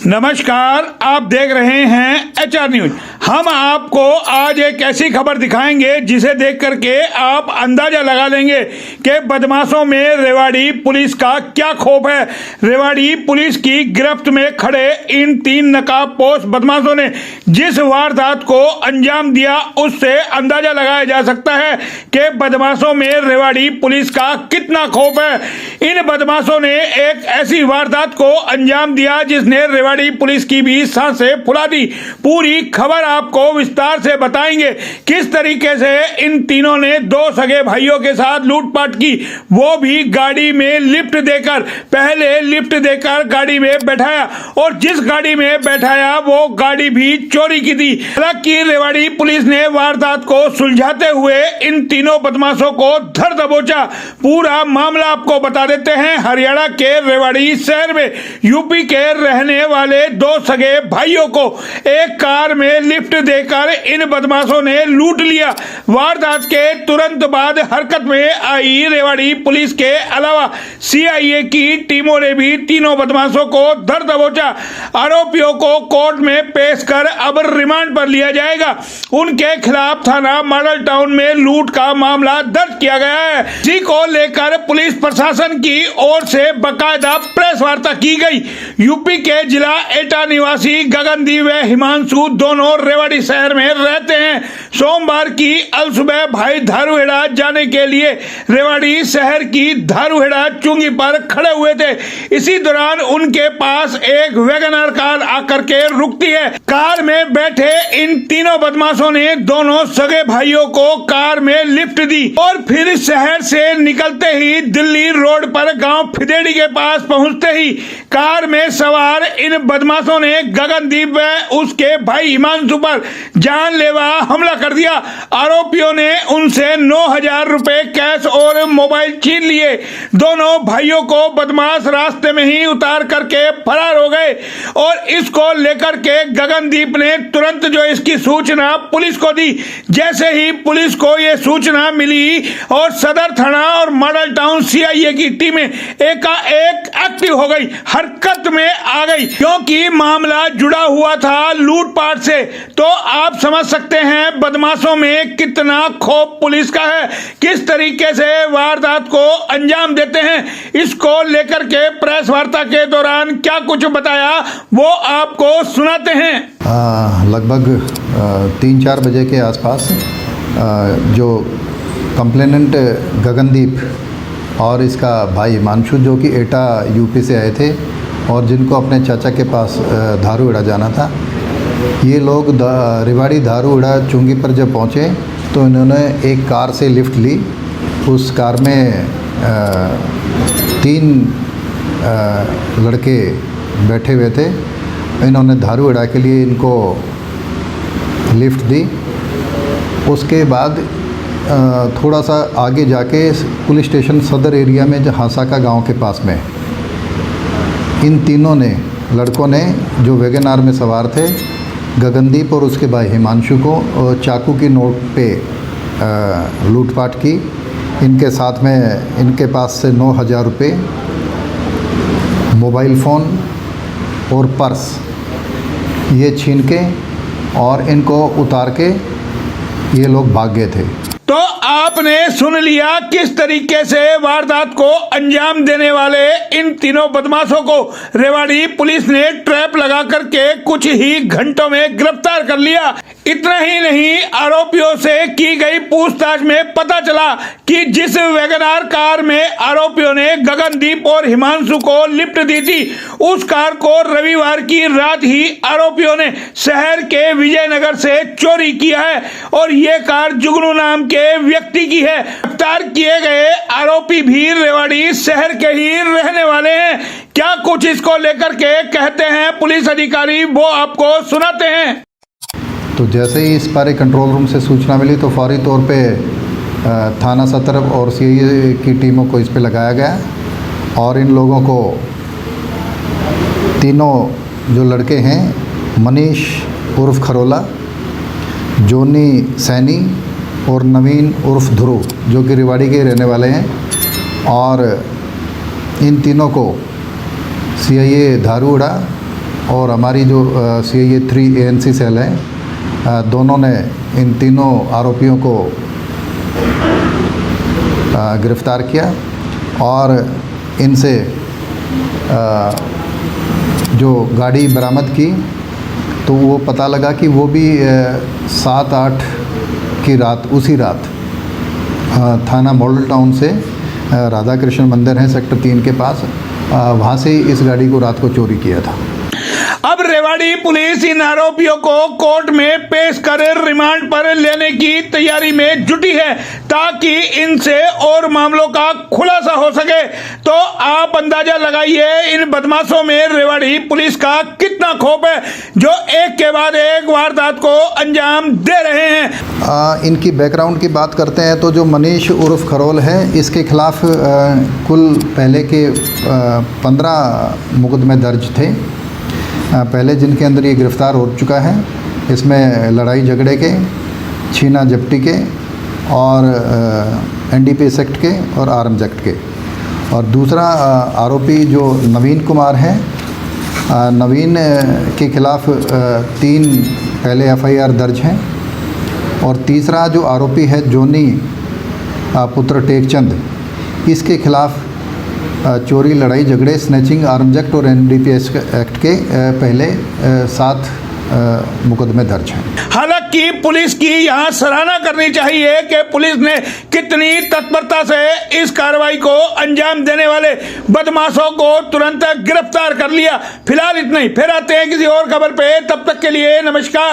नमस्कार, आप देख रहे हैं HR न्यूज। हम आपको आज एक ऐसी खबर दिखाएंगे जिसे देख करके आप अंदाजा लगा लेंगे कि बदमाशों में रेवाड़ी पुलिस का क्या खौफ है। रेवाड़ी पुलिस की गिरफ्त में खड़े इन 3 नकाबपोश बदमाशों ने जिस वारदात को अंजाम दिया उससे अंदाजा लगाया जा सकता है कि बदमाशों में रेवाड़ी पुलिस का कितना खौफ है। इन बदमाशों ने एक ऐसी वारदात को अंजाम दिया जिसने रेवाड़ी पुलिस की भी सांसें फुला दी। पूरी खबर आपको विस्तार से बताएंगे किस तरीके से इन तीनों ने 2 सगे भाइयों के साथ लूटपाट की, वो भी गाड़ी में लिफ्ट देकर। पहले लिफ्ट देकर गाड़ी में बैठाया और जिस गाड़ी में बैठाया वो गाड़ी भी चोरी की थी। हालांकि रेवाड़ी पुलिस ने वारदात को सुलझाते हुए इन तीनों बदमाशों को धर दबोचा। पूरा मामला आपको बता देते हैं। हरियाणा के रेवाड़ी शहर में यूपी के रहने वाले 2 सगे भाइयों को एक कार में लिफ्ट देकर इन बदमाशों ने लूट लिया। वारदात के तुरंत बाद हरकत में आई रेवाड़ी पुलिस के अलावा CIA की टीमों ने भी तीनों बदमाशों को धर दबोचा। आरोपियों को कोर्ट में पेश कर अब रिमांड पर लिया जाएगा। उनके खिलाफ थाना मॉडल टाउन में लूट का मामला दर्ज किया गया है। इसी को लेकर पुलिस प्रशासन की ओर से बाकायदा प्रेस वार्ता की गई। यूपी के जिला एटा निवासी गगनदीप व हिमांशु दोनों रेवाड़ी शहर में रहते हैं। सोमवार की अलसुबह भाई धारूहेड़ा जाने के लिए रेवाड़ी शहर की धारूहेड़ा चुंगी पर खड़े हुए थे। इसी दौरान उनके पास एक वैगनर कार आकर के रुकती है। कार में बैठे इन तीनों बदमाशों ने दोनों सगे भाइयों को कार में लिफ्ट दी और फिर शहर से निकलते ही दिल्ली रोड पर गांव फिदेड़ी के पास पहुंचते ही कार में सवार इन बदमाशों ने गगनदीप व उसके भाई हिमांशु पर जानलेवा हमला कर दिया। आरोपियों ने उनसे 9,000 रुपए कैश और मोबाइल छीन लिए। दोनों भाइयों को बदमाश रास्ते में ही उतार करके फरार हो गए और इसको लेकर के गगनदीप ने तुरंत जो इसकी सूचना पुलिस को दी। जैसे ही पुलिस को ये सूचना मिली और सदर थाना और मॉडल टाउन CIA की टीमें एकाएक एक्टिव हो गई, हरकत में आ गई, क्योंकि मामला जुड़ा हुआ था लूटपाट से। तो आप समझ सकते हैं बदमाशों में कितना खौफ पुलिस का है, किस तरीके से वारदात को अंजाम देते हैं। इसको लेकर के प्रेस वार्ता के दौरान क्या कुछ बताया वो आपको सुनाते हैं। लगभग 3-4 बजे के आसपास जो कंप्लेनेंट गगनदीप और इसका भाई हिमांशु जो कि एटा यूपी से आए थे और जिनको अपने चाचा के पास धारूहेड़ा जाना था, ये लोग रेवाड़ी धारूहेड़ा चुंगी पर जब पहुँचे तो इन्होंने एक कार से लिफ्ट ली। उस कार में 3 लड़के बैठे हुए थे। इन्होंने धारूहेड़ा के लिए इनको लिफ्ट दी। उसके बाद थोड़ा सा आगे जाके पुलिस स्टेशन सदर एरिया में जो हांसा गांव के पास में इन तीनों ने लड़कों ने जो वैगन आर में सवार थे गगनदीप और उसके भाई हिमांशु को चाकू की नोक पे लूटपाट की। इनके साथ में इनके पास से 9,000 रुपये, मोबाइल फ़ोन और पर्स ये छीन के और इनको उतार के ये लोग भाग गए थे। तो आपने सुन लिया किस तरीके से वारदात को अंजाम देने वाले इन तीनों बदमाशों को रेवाड़ी पुलिस ने ट्रैप लगा करके कुछ ही घंटों में गिरफ्तार कर लिया। इतना ही नहीं, आरोपियों से की गई पूछताछ में पता चला कि जिस वैगनआर कार में आरोपियों ने गगनदीप और हिमांशु को लिफ्ट दी थी, उस कार को रविवार की रात ही आरोपियों ने शहर के विजयनगर से चोरी किया है और ये कार जुगनू नाम के व्यक्ति की है। गिरफ्तार किए गए आरोपी भी रेवाड़ी शहर के ही रहने वाले हैं। क्या कुछ इसको लेकर के कहते हैं पुलिस अधिकारी, वो आपको सुनाते हैं। तो जैसे ही इस बारे कंट्रोल रूम से सूचना मिली तो फौरी तौर पे थाना सदर और CIA की टीमों को इस पे लगाया गया और इन लोगों को तीनों जो लड़के हैं मनीष उर्फ खरोला, जोनी सैनी और नवीन उर्फ ध्रुव जो कि रेवाड़ी के रहने वाले हैं और इन तीनों को CIA धारूहेड़ा और हमारी जो CIA 3 ANC सेल है, दोनों ने इन तीनों आरोपियों को गिरफ़्तार किया और इनसे जो गाड़ी बरामद की तो वो पता लगा कि वो भी 7-8 की रात, उसी रात थाना मॉडल टाउन से राधा कृष्ण मंदिर है सेक्टर 3 के पास, वहाँ से इस गाड़ी को रात को चोरी किया था। अब रेवाड़ी पुलिस इन आरोपियों को कोर्ट में पेश कर रिमांड पर लेने की तैयारी में जुटी है ताकि इनसे और मामलों का खुलासा हो सके। तो आप अंदाजा लगाइए इन बदमाशों में रेवाड़ी पुलिस का कितना खौफ है जो एक के बाद एक वारदात को अंजाम दे रहे हैं। इनकी बैकग्राउंड की बात करते हैं तो जो मनीष उर्फ खरोल है, इसके खिलाफ कुल पहले के 15 मुकदमे दर्ज थे पहले, जिनके अंदर ये गिरफ़्तार हो चुका है। इसमें लड़ाई झगड़े के, छीना झपटी के और NDPS एक्ट के और आर्म्स एक्ट के। और दूसरा आरोपी जो नवीन कुमार है, नवीन के खिलाफ 3 पहले FIR दर्ज हैं। और तीसरा जो आरोपी है जोनी पुत्र टेकचंद, इसके खिलाफ चोरी, लड़ाई झगड़े, स्नैचिंग, आर्म्स एक्ट और NDPS एक्ट के पहले 7 मुकदमे दर्ज हैं। हालांकि पुलिस की यहाँ सराहना करनी चाहिए कि पुलिस ने कितनी तत्परता से इस कार्रवाई को अंजाम देने वाले बदमाशों को तुरंत गिरफ्तार कर लिया। फिलहाल इतना ही, फिर आते हैं किसी और खबर पे, तब तक के लिए नमस्कार।